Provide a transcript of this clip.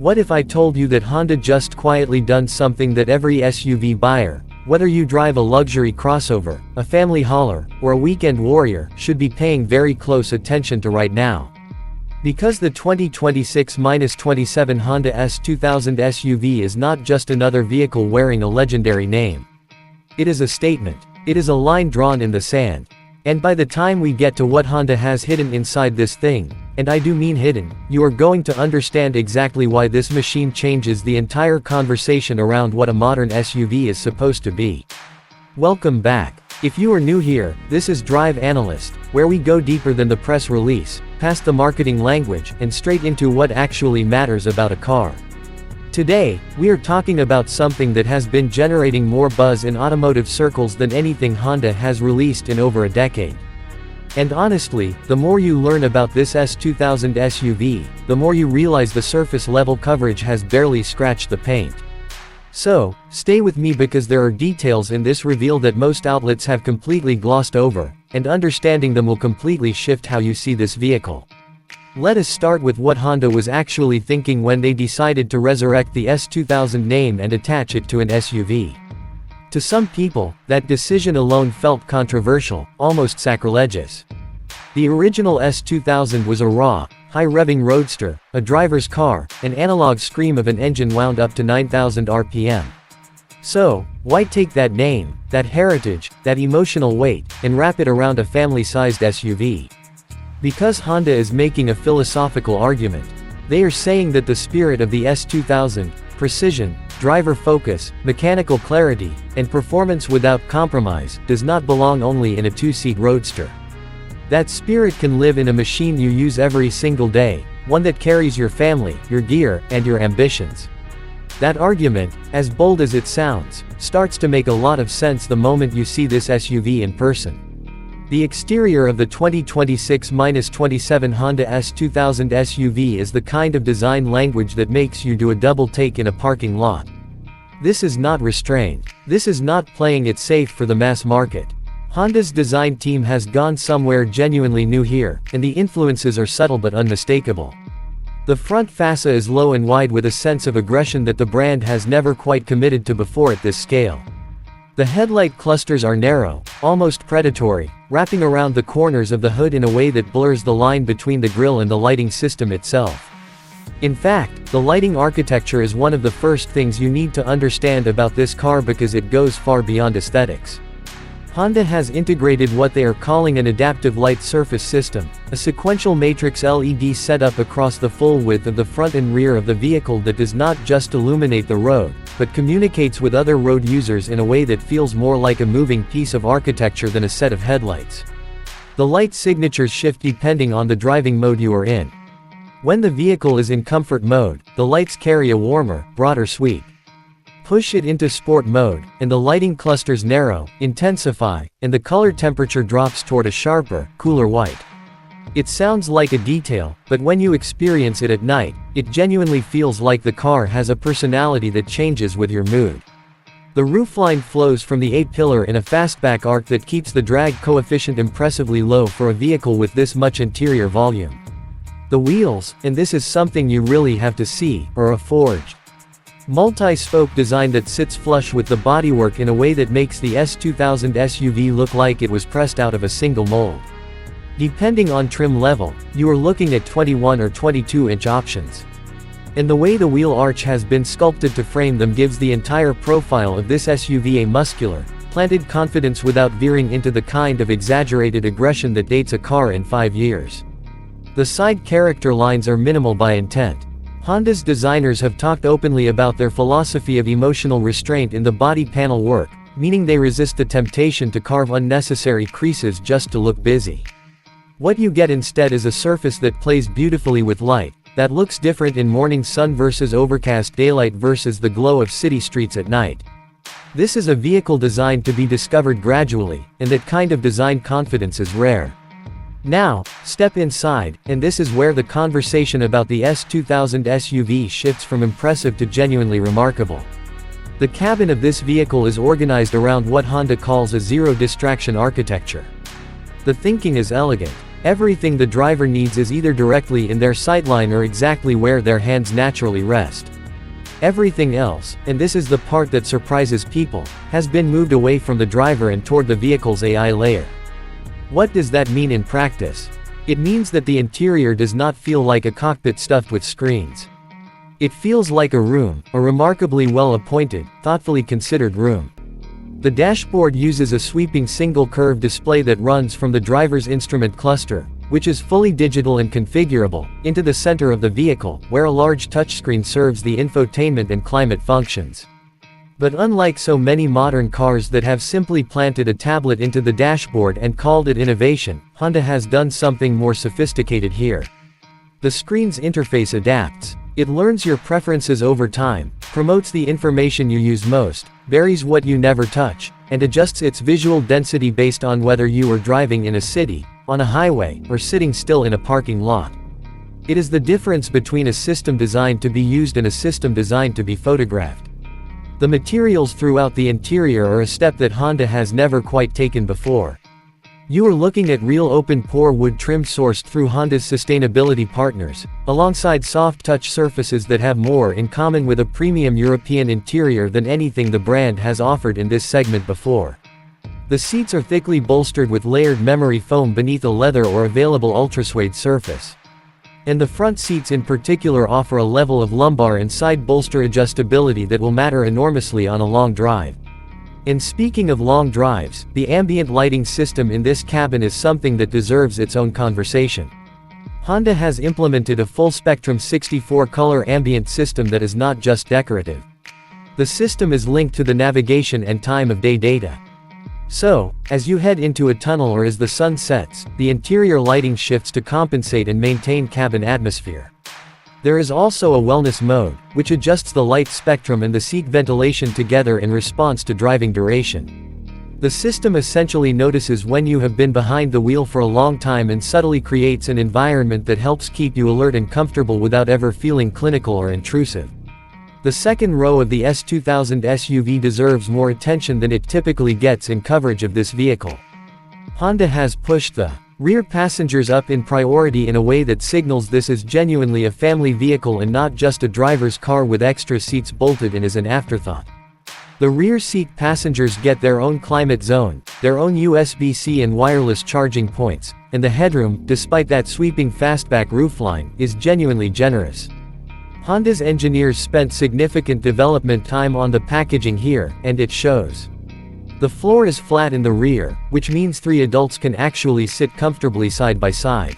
What if I told you that Honda just quietly done something that every SUV buyer, whether you drive a luxury crossover, a family hauler, or a weekend warrior, should be paying very close attention to right now? Because the 2026-27 Honda S2000 SUV is not just another vehicle wearing a legendary name. It is a statement. It is a line drawn in the sand. And by the time we get to what Honda has hidden inside this thing, and I do mean hidden, you are going to understand exactly why this machine changes the entire conversation around what a modern SUV is supposed to be. Welcome back. If you are new here, this is Drive Analyst, where we go deeper than the press release, past the marketing language, and straight into what actually matters about a car. Today, we are talking about something that has been generating more buzz in automotive circles than anything Honda has released in over a decade. And honestly, the more you learn about this S2000 SUV, the more you realize the surface level coverage has barely scratched the paint. So, stay with me because there are details in this reveal that most outlets have completely glossed over, and understanding them will completely shift how you see this vehicle. Let us start with what Honda was actually thinking when they decided to resurrect the S2000 name and attach it to an SUV. To some people, that decision alone felt controversial, almost sacrilegious. The original S2000 was a raw, high-revving roadster, a driver's car, an analog scream of an engine wound up to 9,000 RPM. So, why take that name, that heritage, that emotional weight, and wrap it around a family-sized SUV? Because Honda is making a philosophical argument. They are saying that the spirit of the S2000, precision, driver focus, mechanical clarity, and performance without compromise, does not belong only in a two-seat roadster. That spirit can live in a machine you use every single day, one that carries your family, your gear, and your ambitions. That argument, as bold as it sounds, starts to make a lot of sense the moment you see this SUV in person. The exterior of the 2026-27 Honda S2000 SUV is the kind of design language that makes you do a double take in a parking lot. This is not restrained. This is not playing it safe for the mass market. Honda's design team has gone somewhere genuinely new here, and the influences are subtle but unmistakable. The front fascia is low and wide with a sense of aggression that the brand has never quite committed to before at this scale. The headlight clusters are narrow, almost predatory, wrapping around the corners of the hood in a way that blurs the line between the grille and the lighting system itself. In fact, the lighting architecture is one of the first things you need to understand about this car because it goes far beyond aesthetics. Honda has integrated what they are calling an adaptive light surface system, a sequential matrix LED setup across the full width of the front and rear of the vehicle that does not just illuminate the road, but communicates with other road users in a way that feels more like a moving piece of architecture than a set of headlights. The light signatures shift depending on the driving mode you are in. When the vehicle is in comfort mode, the lights carry a warmer, broader sweep. Push it into sport mode, and the lighting clusters narrow, intensify, and the color temperature drops toward a sharper, cooler white. It sounds like a detail, but when you experience it at night, it genuinely feels like the car has a personality that changes with your mood. The roofline flows from the A-pillar in a fastback arc that keeps the drag coefficient impressively low for a vehicle with this much interior volume. The wheels, and this is something you really have to see, are a forged multi-spoke design that sits flush with the bodywork in a way that makes the S2000 SUV look like it was pressed out of a single mold. Depending on trim level, you are looking at 21 or 22-inch options. And the way the wheel arch has been sculpted to frame them gives the entire profile of this SUV a muscular, planted confidence without veering into the kind of exaggerated aggression that dates a car in 5 years. The side character lines are minimal by intent. Honda's designers have talked openly about their philosophy of emotional restraint in the body panel work, meaning they resist the temptation to carve unnecessary creases just to look busy. What you get instead is a surface that plays beautifully with light, that looks different in morning sun versus overcast daylight versus the glow of city streets at night. This is a vehicle designed to be discovered gradually, and that kind of design confidence is rare. Now, step inside, and this is where the conversation about the S2000 SUV shifts from impressive to genuinely remarkable. The cabin of this vehicle is organized around what Honda calls a zero-distraction architecture. The thinking is elegant. Everything the driver needs is either directly in their sightline or exactly where their hands naturally rest. Everything else, and this is the part that surprises people, has been moved away from the driver and toward the vehicle's AI layer. What does that mean in practice? It means that the interior does not feel like a cockpit stuffed with screens. It feels like a room, a remarkably well-appointed, thoughtfully considered room. The dashboard uses a sweeping single-curve display that runs from the driver's instrument cluster, which is fully digital and configurable, into the center of the vehicle, where a large touchscreen serves the infotainment and climate functions. But unlike so many modern cars that have simply planted a tablet into the dashboard and called it innovation, Honda has done something more sophisticated here. The screen's interface adapts. It learns your preferences over time, promotes the information you use most, buries what you never touch, and adjusts its visual density based on whether you are driving in a city, on a highway, or sitting still in a parking lot. It is the difference between a system designed to be used and a system designed to be photographed. The materials throughout the interior are a step that Honda has never quite taken before. You are looking at real open-pore wood trim sourced through Honda's sustainability partners, alongside soft touch surfaces that have more in common with a premium European interior than anything the brand has offered in this segment before. The seats are thickly bolstered with layered memory foam beneath a leather or available ultrasuede surface. And the front seats in particular offer a level of lumbar and side bolster adjustability that will matter enormously on a long drive. And speaking of long drives, the ambient lighting system in this cabin is something that deserves its own conversation. Honda has implemented a full-spectrum 64-color ambient system that is not just decorative. The system is linked to the navigation and time-of-day data. So, as you head into a tunnel or as the sun sets, the interior lighting shifts to compensate and maintain cabin atmosphere. There is also a wellness mode, which adjusts the light spectrum and the seat ventilation together in response to driving duration. The system essentially notices when you have been behind the wheel for a long time and subtly creates an environment that helps keep you alert and comfortable without ever feeling clinical or intrusive. The second row of the S2000 SUV deserves more attention than it typically gets in coverage of this vehicle. Honda has pushed the rear passengers up in priority in a way that signals this is genuinely a family vehicle and not just a driver's car with extra seats bolted in as an afterthought. The rear seat passengers get their own climate zone, their own USB-C and wireless charging points, and the headroom, despite that sweeping fastback roofline, is genuinely generous. Honda's engineers spent significant development time on the packaging here, and it shows. The floor is flat in the rear, which means 3 adults can actually sit comfortably side by side.